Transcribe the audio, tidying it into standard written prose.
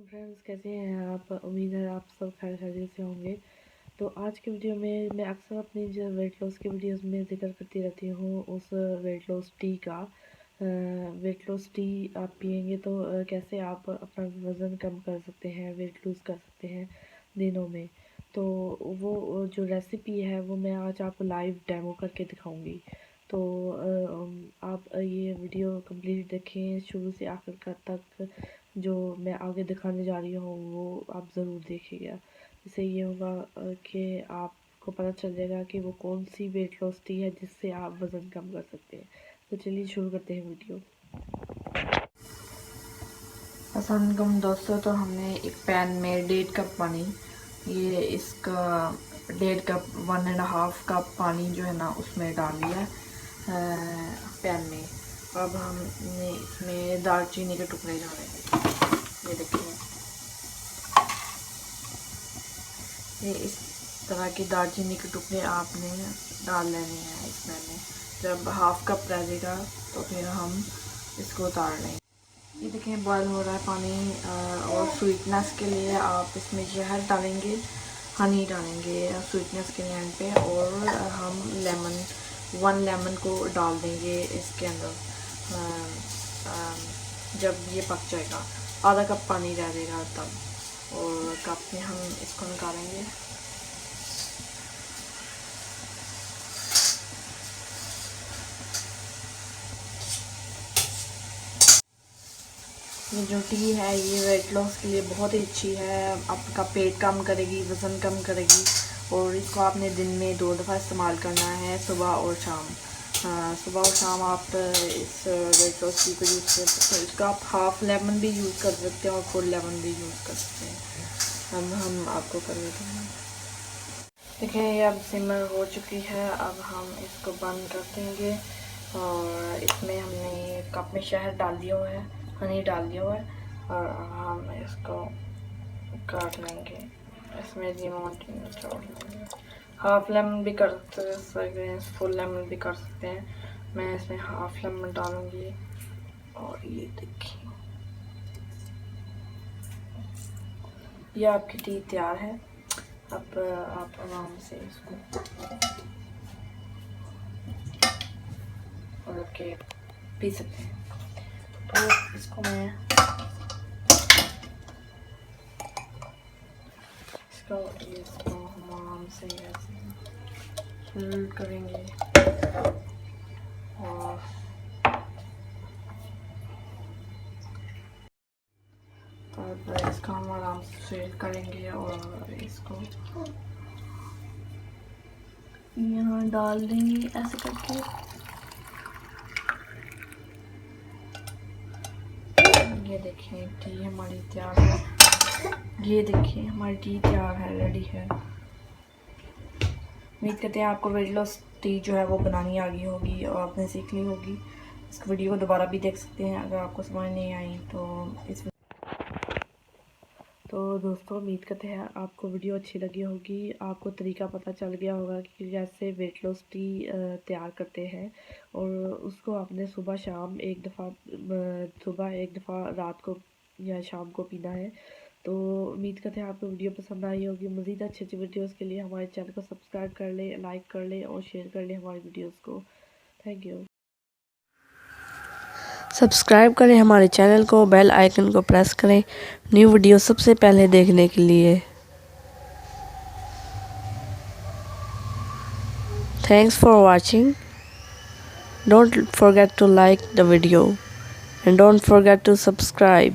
Friends, कैसे हैं आप? उम्मीद है आप सब खैरियत से होंगे। तो आज की वीडियो में मैं अक्सर अपनी जो वेट लॉस की वीडियोस में जिक्र करती रहती हूँ उस वेट लॉस टी का। वेट लॉस टी आप पियेंगे तो कैसे आप अपना वज़न कम कर सकते हैं, वेट लूज़ कर सकते हैं दिनों में। तो वो जो रेसिपी है वो मैं आज आपको लाइव डेमो करके दिखाऊंगी। तो आप ये वीडियो कंप्लीट देखें शुरू से आखिर तक। जो मैं आगे दिखाने जा रही हूँ वो आप ज़रूर देखिएगा। इससे ये होगा कि आपको पता चल जाएगा कि वो कौन सी वेट लॉस टी है जिससे आप वज़न कम कर सकते हैं। तो चलिए शुरू करते हैं वीडियो। अस्सलाम वालेकुम दोस्तों, तो हमने एक पैन में 1.5 कप पानी, ये इसका 1.5 कप 1.5 कप पानी जो है ना उसमें डाल लिया पैन में। अब हमने इसमें दालचीनी के टुकड़े डालेंगे। ये देखिए, ये इस तरह की दालचीनी के टुकड़े आपने डाल लेने हैं इसमें में। जब 1/2 कप रह जाएगा तो फिर हम इसको उतार लेंगे। ये देखें बॉयल हो रहा है पानी। और स्वीटनेस के लिए आप इसमें शहद डालेंगे, हनी डालेंगे स्वीटनेस के लिए एंड पे। और हम 1 लेमन को डाल देंगे इसके अंदर। जब ये पक जाएगा, आधा कप पानी रह जाएगा तब, और कप में हम इसको निकालेंगे। ये जो टी है ये वेट लॉस के लिए बहुत ही अच्छी है। आपका पेट कम करेगी, वज़न कम करेगी। और इसको आपने दिन में 2 दफ़ा इस्तेमाल करना है, सुबह और शाम। सुबह और शाम आप इस वेट लॉस टी को यूज़ कर सकते हैं। इसका आप हाफ़ लेमन भी यूज़ कर सकते हैं और फुल लेमन भी यूज़ कर सकते हैं। हम आपको कर देते हैं। देखिए ये अब सिमर हो चुकी है। अब हम इसको बंद कर देंगे। और इसमें हमने कप में शहद डाल दिया हुआ है, हनी डाल दिया हुआ है। और हम इसको काट लेंगे। इसमें लीमन छोड़ देंगे। हाफ लेमन भी कर सकते हैं, फुल लेमन भी कर सकते हैं। मैं इसमें हाफ लेमन डालूंगी। और ये देखिए, ये आपकी टी तैयार है। अब आप आराम से इसको मतलब के पी सकते हैं। तो इसको मैं इसको हम आराम से ऐसे फिल करेंगे। और अब इसका हम आराम से फिल करेंगे और इसको यहाँ डाल देंगे ऐसे करके। ये देखिए टी हमारी तैयार है। ये देखिए हमारी टी तैयार है, रेडी है। उम्मीद करते हैं आपको वेट लॉस टी जो है वो बनानी आ गई होगी और आपने सीख ली होगी। इस वीडियो को दोबारा भी देख सकते हैं अगर आपको समझ नहीं आई तो दोस्तों उम्मीद करते हैं आपको वीडियो अच्छी लगी होगी। आपको तरीका पता चल गया होगा कि कैसे वेट लॉस टी तैयार करते हैं। और उसको आपने सुबह शाम एक दफ़ा रात को या शाम को पीना है। तो उम्मीद करते हैं आपको वीडियो पसंद आई होगी। मज़ीद अच्छी अच्छी वीडियोज़ के लिए हमारे चैनल को सब्सक्राइब कर लें, लाइक कर लें और शेयर कर लें हमारी वीडियोज़ को। Thank you. सब्सक्राइब करें हमारे चैनल को, बेल आइकन को प्रेस करें न्यू वीडियो सबसे पहले देखने के लिए। Thanks for watching. Don't forget to like the video and don't forget to subscribe.